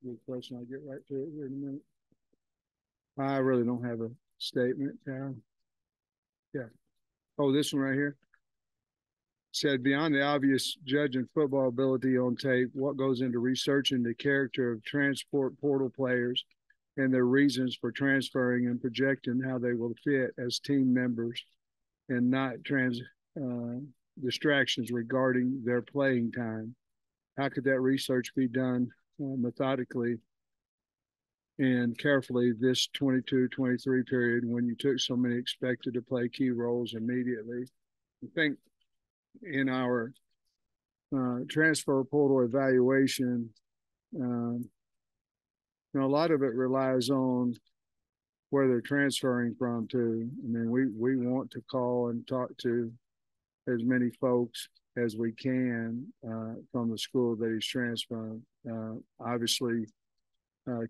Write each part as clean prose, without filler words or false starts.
Good question. I'll get right to it here in a minute. I really don't have a statement. Yeah. Oh, this one right here said, beyond the obvious judging football ability on tape, what goes into researching the character of transport portal players and their reasons for transferring and projecting how they will fit as team members and not uh, distractions regarding their playing time? How could that research be done methodically and carefully this 22-23 period when you took so many expected to play key roles immediately? I think in our transfer portal evaluation, a lot of it relies on where they're transferring from to. I mean, we want to call and talk to as many folks as we can from the school that he's transferring. Obviously,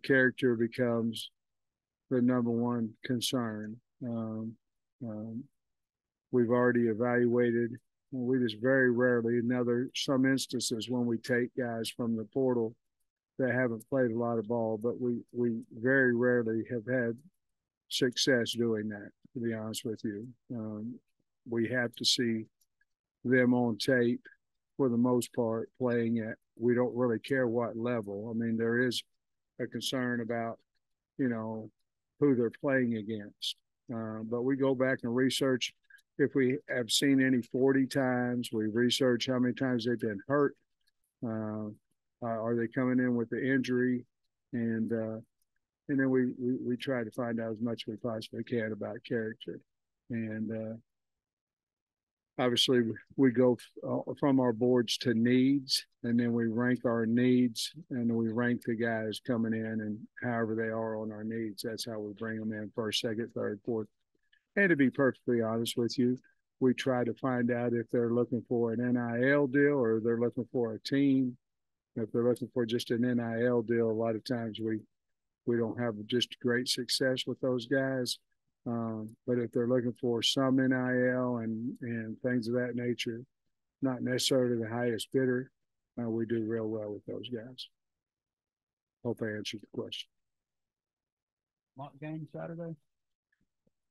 character becomes the number one concern. We've already evaluated. We just very rarely, now there's some instances when we take guys from the portal that haven't played a lot of ball, but we very rarely have had success doing that, to be honest with you. We have to see them on tape for the most part playing at, we don't really care what level. I mean, there is a concern about, who they're playing against. But we go back and research if we have seen any 40 times. We research how many times they've been hurt. Are they coming in with the injury? And then we try to find out as much as we possibly can about character. And obviously, we go from our boards to needs, and then we rank our needs, and we rank the guys coming in, and however they are on our needs, that's how we bring them in first, second, third, fourth. And to be perfectly honest with you, we try to find out if they're looking for an NIL deal or they're looking for a team. If they're looking for just an NIL deal, a lot of times we don't have just great success with those guys. But if they're looking for some NIL and things of that nature, not necessarily the highest bidder, we do real well with those guys. Hope I answered the question. Mock game Saturday?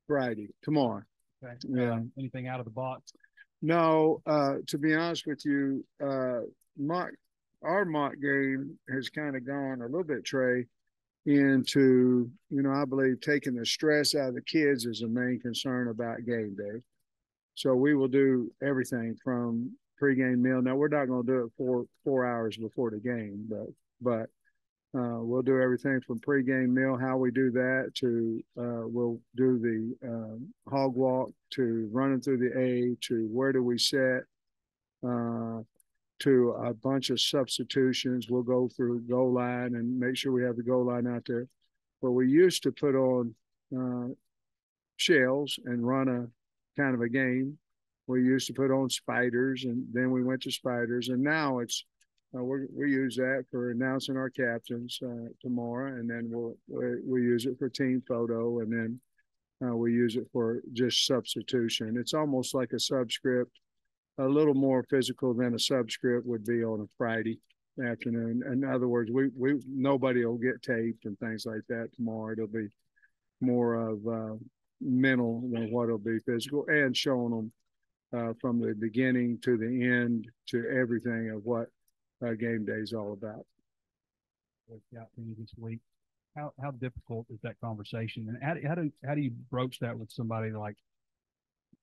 Friday, tomorrow. Okay. Yeah. Anything out of the box? No, to be honest with you, our mock game has kind of gone a little bit, Trey, into, I believe taking the stress out of the kids is the main concern about game day. So we will do everything from pregame meal. Now we're not going to do it 4 hours before the game, but we'll do everything from pregame meal, how we do that, to we'll do the hog walk, to running through the A, to where do we set, to a bunch of substitutions. We'll go through goal line and make sure we have the goal line out there. But we used to put on shells and run a kind of a game. We used to put on spiders, and then we went to spiders. And now it's we use that for announcing our captains tomorrow, and then we use it for team photo, and then we use it for just substitution. It's almost like a subscript, a little more physical than a subscript would be on a Friday afternoon. In other words, we nobody will get taped and things like that tomorrow. It'll be more of mental than what it'll be physical, and showing them from the beginning to the end to everything of what game day is all about. Yeah, this week. How difficult is that conversation, and how do you broach that with somebody like,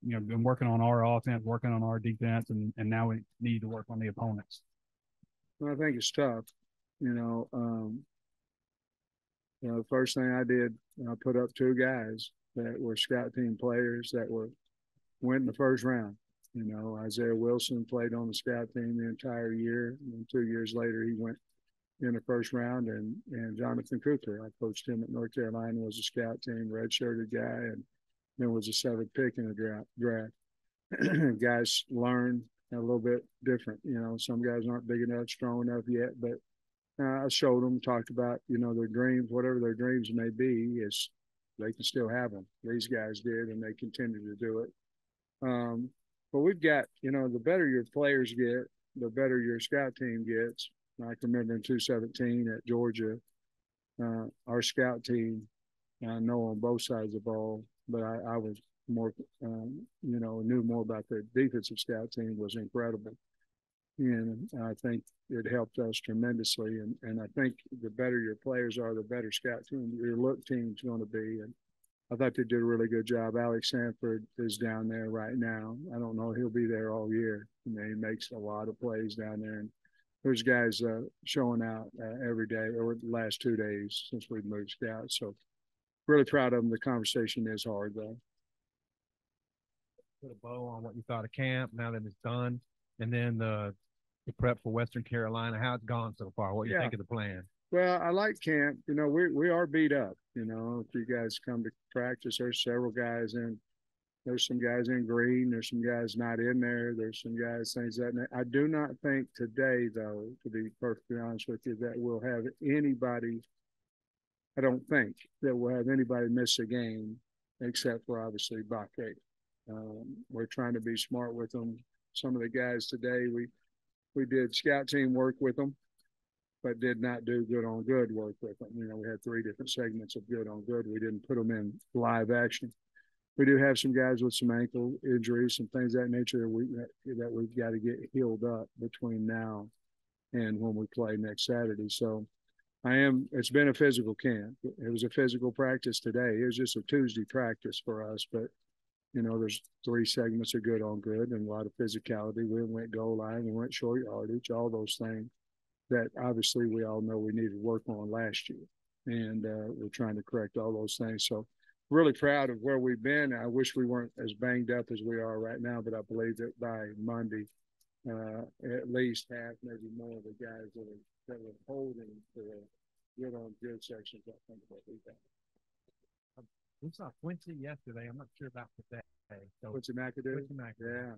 been working on our offense, working on our defense, and now we need to work on the opponents? Well, I think it's tough. The first thing I did, I put up two guys that were scout team players that went in the first round. Isaiah Wilson played on the scout team the entire year. And 2 years later, he went in the first round. And Jonathan Cooper, I coached him at North Carolina, was a scout team, redshirted guy, and then was a seventh pick in the draft. Guys learn a little bit different. Some guys aren't big enough, strong enough yet, but I showed them, talked about, their dreams, whatever their dreams may be, is they can still have them. These guys did, and they continue to do it. But we've got, the better your players get, the better your scout team gets. I can remember in 2017 at Georgia, our scout team, I know on both sides of the ball, but I was more, knew more about the defensive scout team, was incredible. And I think it helped us tremendously. And I think the better your players are, the better scout team your look team's going to be. And I thought they did a really good job. Alex Sanford is down there right now. I don't know, he'll be there all year. He makes a lot of plays down there. And there's guys showing out every day, or the last 2 days since we've moved scouts. So really proud of them. The conversation is hard, though. Put a bow on what you thought of camp now that it's done, and then the prep for Western Carolina. How it's gone so far? What you think of the plan? Well, I like camp. We are beat up. If you guys come to practice, there's several guys in. There's some guys in green. There's some guys not in there. There's some guys things that. I do not think today, though, to be perfectly honest with you, that we'll have anybody. I don't think that we'll have anybody miss a game, except for obviously Bakke. We're trying to be smart with them. Some of the guys today, we did scout team work with them, but did not do good on good work with them. We had 3 different segments of good on good. We didn't put them in live action. We do have some guys with some ankle injuries and things of that nature that we've got to get healed up between now and when we play next Saturday. So it's been a physical camp. It was a physical practice today. It was just a Tuesday practice for us, but there's 3 segments of good on good and a lot of physicality. We went goal line, we went short yardage, all those things that obviously we all know we needed to work on last year. And we're trying to correct all those things. So really proud of where we've been. I wish we weren't as banged up as we are right now, but I believe that by Monday, at least half, maybe more of the guys that were holding the good on good sections, I think what we got. We saw Quincy yesterday. I'm not sure about today. So Quincy McAdoo? Yeah.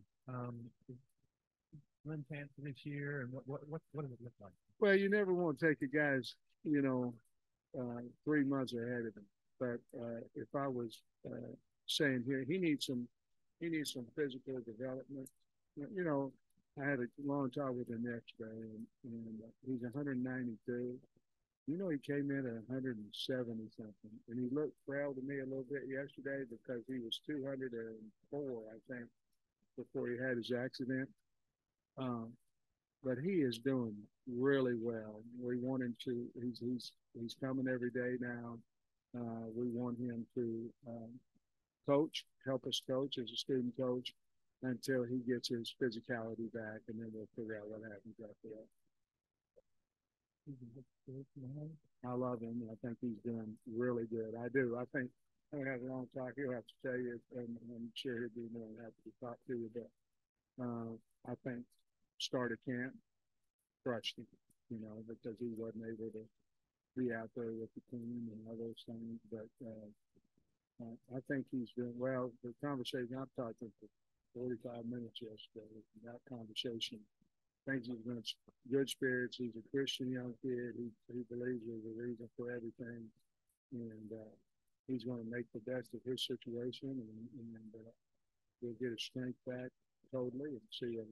Slim chance this year, and what does it look like? Well, you never want to take a guy's, 3 months ahead of him. But if I was saying here, he needs some physical development. I had a long talk with him yesterday, and he's 192. He came in at 170 something, and he looked frail to me a little bit yesterday because he was 204, I think, before he had his accident. But he is doing really well. We want him to. He's coming every day now. We want him to help us coach as a student coach until he gets his physicality back, and then we'll figure out what happens after that. I love him. I think he's doing really good. I do. I think I had a long talk. He'll have to tell you, and I'm sure he'll be more than happy to talk to you. But I think start of camp crushed him, because he wasn't able to be out there with the team and all those things. But I think he's doing well. The conversation I've talked to him for 45 minutes yesterday. That conversation. I think he's in good spirits. He's a Christian young kid. He believes there's a reason for everything, and he's going to make the best of his situation, and he'll get his strength back totally and see him.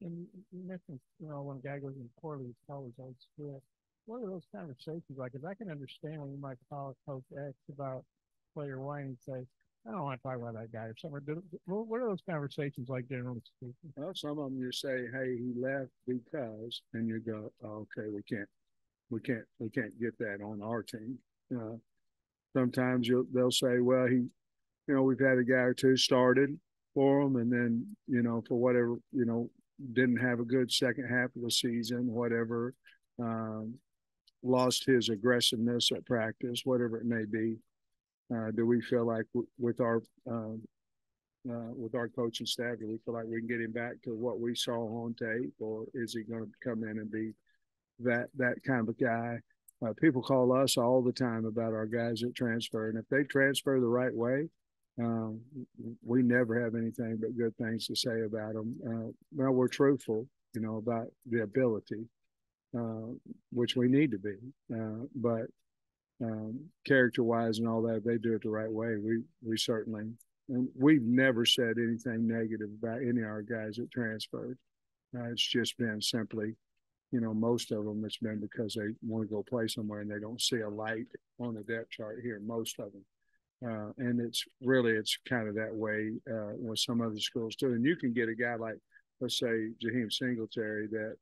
And you mentioned, when a guy goes in poorly, it's always on script. What are those conversations like? Because I can understand when you might call Coach X about player Y and say, I don't want to talk about that guy or something. What are those conversations like, generally speaking? Well, some of them you say, "Hey, he left because," and you go, oh, "Okay, we can't get that on our team." Sometimes they'll say, "Well, we've had a guy or two started for him, and then for whatever didn't have a good second half of the season, whatever, lost his aggressiveness at practice, whatever it may be." Do we feel like with our coaching staff, do we feel like we can get him back to what we saw on tape, or is he going to come in and be that kind of a guy? People call us all the time about our guys that transfer, and if they transfer the right way, we never have anything but good things to say about them. Well, we're truthful, about the ability, which we need to be, but character-wise and all that, if they do it the right way, we certainly. And we've never said anything negative about any of our guys that transferred. It's just been simply, most of them it's been because they want to go play somewhere and they don't see a light on the depth chart here. Most of them. And it's kind of that way with some other schools too. And you can get a guy like, let's say, Jaheim Singletary that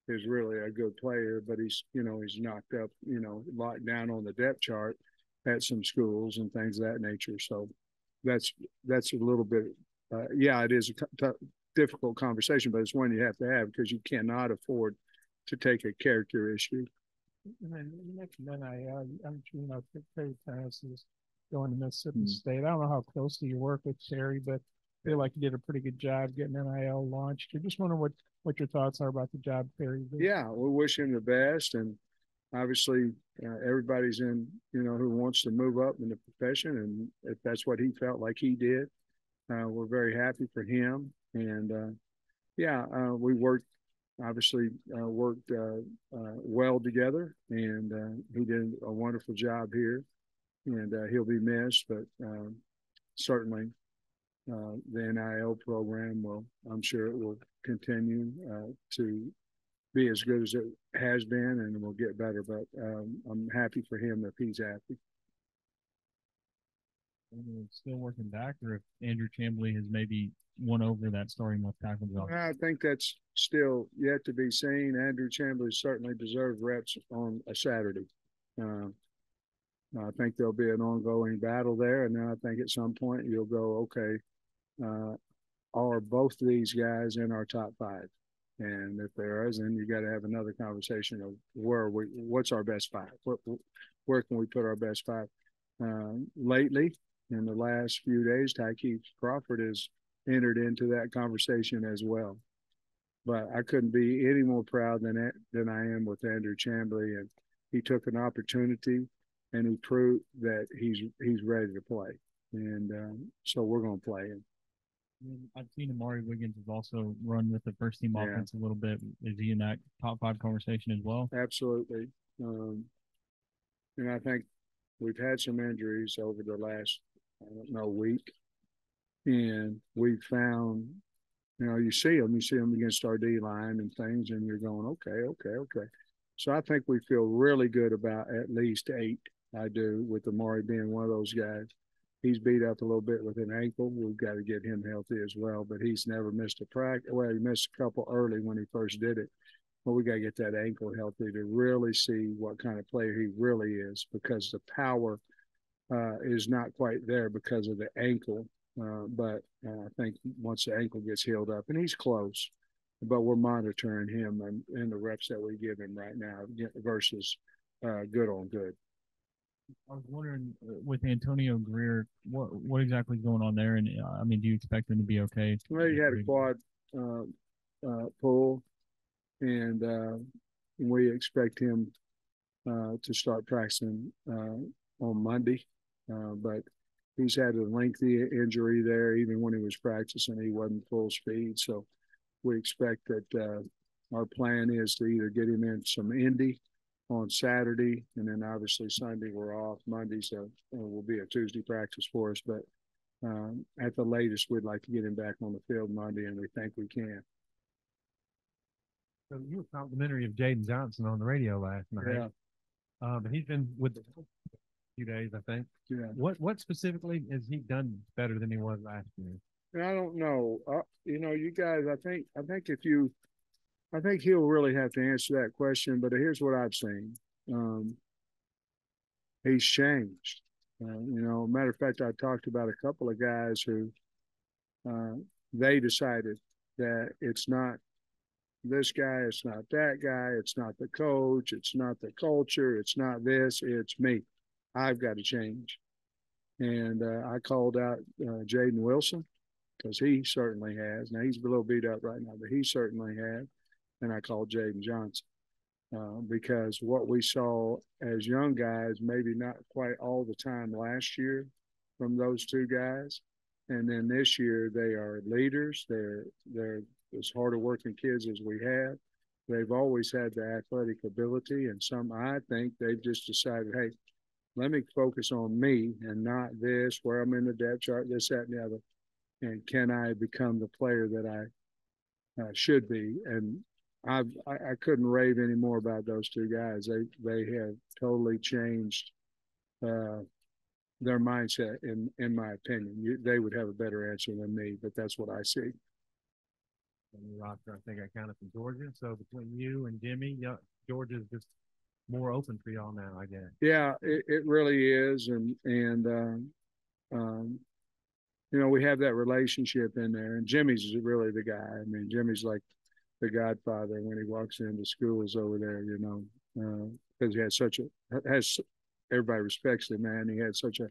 is really a good player, but he's knocked up, locked down on the depth chart at some schools and things of that nature. So that's a little bit, it is a difficult conversation, but it's one you have to have because you cannot afford to take a character issue. And then you mentioned NIL. I'm sure Terry Tennis is going to Mississippi State. I don't know how closely you work with Terry, but I feel like you did a pretty good job getting NIL launched. I just wonder what your thoughts are about the job Terry did. Yeah, we wish him the best, and obviously everybody's in who wants to move up in the profession, and if that's what he felt like he did, we're very happy for him. And we worked well together, and he did a wonderful job here, and he'll be missed, but certainly the NIL program I'm sure it will continue to be as good as it has been, and will get better, but I'm happy for him if he's happy. Still working back, or if Andrew Chamblee has maybe won over that starting left tackle job? I think that's still yet to be seen. Andrew Chamblee certainly deserves reps on a Saturday. I think there'll be an ongoing battle there, and then I think at some point you'll go, okay, are both of these guys in our top five? And if there is, then you got to have another conversation of what's our best five? Where can we put our best five? Lately, in the last few days, Tykeith Crawford has entered into that conversation as well. But I couldn't be any more proud than I am with Andrew Chamblee, and he took an opportunity and he proved that he's ready to play, and so we're going to play him. I've seen Amari Wiggins has also run with the first team offense a little bit. Is he in that top five conversation as well? Absolutely, and I think we've had some injuries over the last week, and we've found, you see them against our D line and things, and you're going, okay. So I think we feel really good about at least 8. I do, with Amari being one of those guys. He's beat up a little bit with an ankle. We've got to get him healthy as well, but he's never missed a practice. Well, he missed a couple early when he first did it, but we got to get that ankle healthy to really see what kind of player he really is, because the power is not quite there because of the ankle. But I think once the ankle gets healed up, and he's close, but we're monitoring him and the reps that we give him right now versus good on good. I was wondering, with Antonio Greer, what exactly is going on there? And do you expect him to be okay? Well, he had a quad pull, and we expect him to start practicing on Monday. But he's had a lengthy injury there. Even when he was practicing, he wasn't full speed. So we expect that our plan is to either get him in some Indy on Saturday, and then obviously Sunday we're off. Monday, so will be a Tuesday practice for us. But at the latest, we'd like to get him back on the field Monday, and we think we can. So you were complimentary of Jaden Johnson on the radio last night. Yeah. But he's been with the few days, I think. Yeah. What specifically has he done better than he was last year? And I don't know. You guys, I think he'll really have to answer that question, but here's what I've seen. He's changed. Matter of fact, I talked about a couple of guys who they decided that it's not this guy, it's not that guy, it's not the coach, it's not the culture, it's not this, it's me. I've got to change. And I called out Jaden Wilson, because he certainly has. Now, he's a little beat up right now, but he certainly has. And I called Jaden Johnson because what we saw as young guys, maybe not quite all the time last year from those two guys. And then this year, they are leaders. They're as harder working kids as we have. They've always had the athletic ability, and I think they've just decided, hey, let me focus on me and not this, where I'm in the depth chart, this, that, and the other. And can I become the player that I should be? And I couldn't rave any more about those two guys. They have totally changed their mindset, in my opinion. They would have a better answer than me, but that's what I see. On the roster, I think I counted for Georgia. So between you and Jimmy, Georgia's just more open for y'all now, I guess. Yeah, it really is, and we have that relationship in there, and Jimmy's really the guy. I mean, Jimmy's like the godfather when he walks into schools over there, because he has everybody respects him, man. He had such a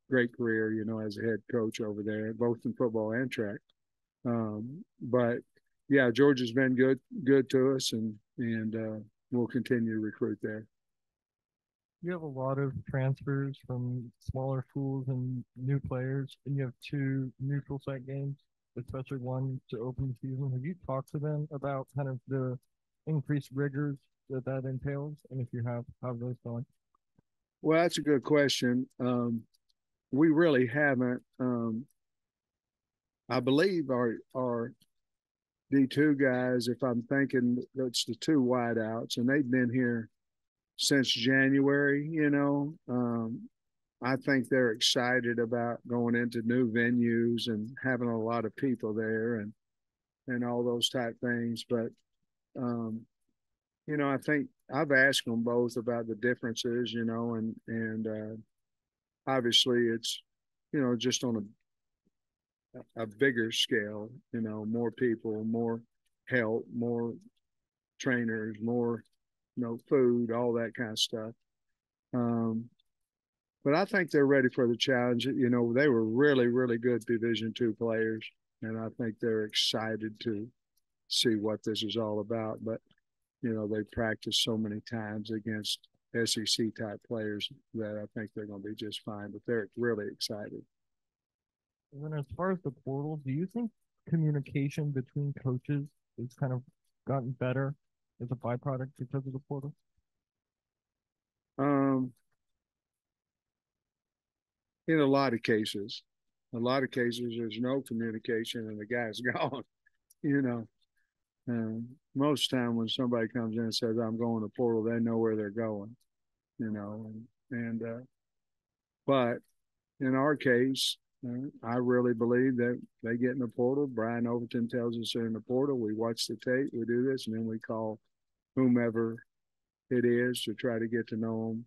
great career, as a head coach over there, both in football and track. But yeah, George has been good to us, and we'll continue to recruit there. You have a lot of transfers from smaller schools and new players, and you have two neutral site games, especially one to open the season. Have you talked to them about kind of the increased rigors that entails, and if you have, how are those going? Well, that's a good question. We really haven't. I believe our D2 guys, if I'm thinking, that's the two wideouts, and they've been here since January. I think they're excited about going into new venues and having a lot of people there and all those type things. But I think I've asked them both about the differences, and obviously it's just on a bigger scale, more people, more help, more trainers, more food, all that kind of stuff. But I think they're ready for the challenge. They were really, really good Division II players, and I think they're excited to see what this is all about. But they practiced so many times against SEC type players that I think they're going to be just fine. But they're really excited. And then as far as the portal, do you think communication between coaches has kind of gotten better as a byproduct because of the portal? In a lot of cases, there's no communication and the guy's gone. Most time when somebody comes in and says, I'm going to portal, they know where they're going, but in our case, I really believe that they get in the portal. Brian Overton tells us they're in the portal. We watch the tape, we do this, and then we call whomever it is to try to get to know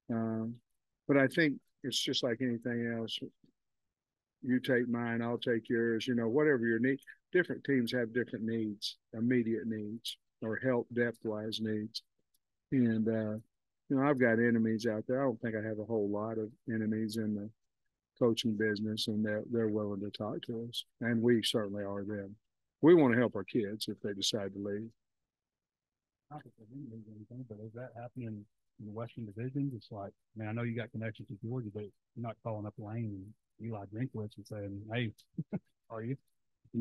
them. But I think it's just like anything else. You take mine, I'll take yours, whatever your need. Different teams have different needs, immediate needs, or help depth-wise needs. And, I've got enemies out there. I don't think I have a whole lot of enemies in the coaching business, and they're willing to talk to us. And we certainly are them. We want to help our kids if they decide to leave. Not that they didn't lose anything, but is that happening in the Western Division? It's like, I know you got connections to Georgia, but you're not calling up Lane and Eli Drinkwitz and saying, hey, are you?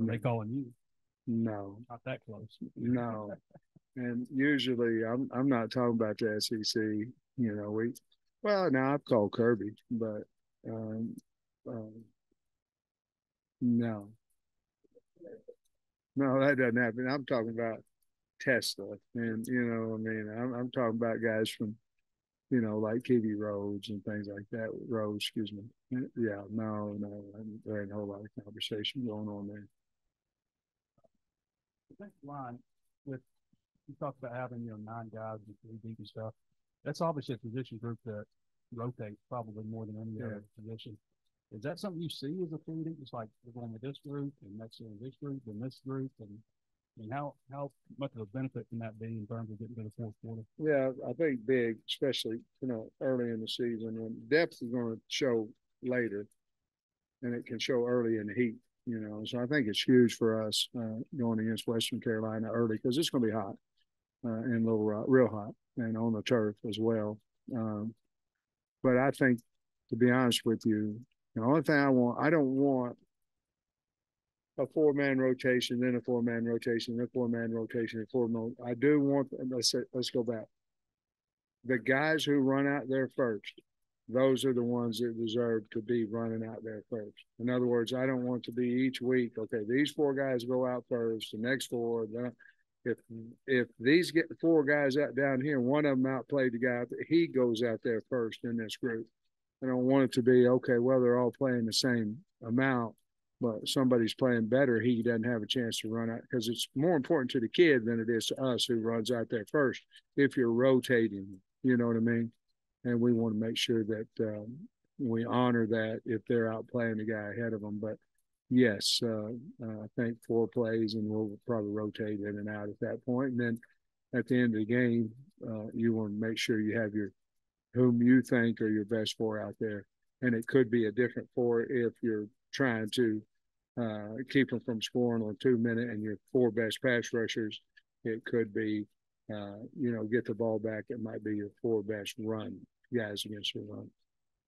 Are they calling you? No. Not that close. No. And usually I'm not talking about the SEC. Now I've called Kirby, but no. No, that doesn't happen. I'm talking about Tesla, and I'm talking about guys from like Kiwi Rhodes and things like that. Rhodes, excuse me. Yeah, no, there ain't a whole lot of conversation going on there. The next line with you talked about having 9 guys and 3 deep and stuff. That's obviously a position group that rotates probably more than any other position. Is that something you see as a team? It's like we're going with this group and next year this group and this group, and how much of a benefit can that be in terms of getting to the fourth quarter? Yeah, I think big, especially early in the season when depth is going to show later, and it can show early in the heat. So I think it's huge for us going against Western Carolina early because it's going to be hot in Little Rock, real hot, and on the turf as well. But I think, to be honest with you, the only thing I don't want a 4-man rotation, then a 4-man rotation, then a 4-man rotation, a 4-man. I do want. Let's go back. The guys who run out there first, those are the ones that deserve to be running out there first. In other words, I don't want to be each week, okay, these 4 guys go out first, the next 4. if these get 4 guys out down here, and one of them outplayed the guy, he goes out there first in this group. I don't want it to be, okay, well, they're all playing the same amount, but somebody's playing better. He doesn't have a chance to run out, because it's more important to the kid than it is to us who runs out there first. If you're rotating, you know what I mean? And we want to make sure that we honor that if they're out playing the guy ahead of them. But yes, I think 4 plays, and we'll probably rotate in and out at that point. And then at the end of the game, you want to make sure you have whom you think are your best 4 out there. And it could be a different 4 if you're trying to keep them from scoring on 2 minute and your 4 best pass rushers. It could be, get the ball back. It might be your 4 best run guys against your run.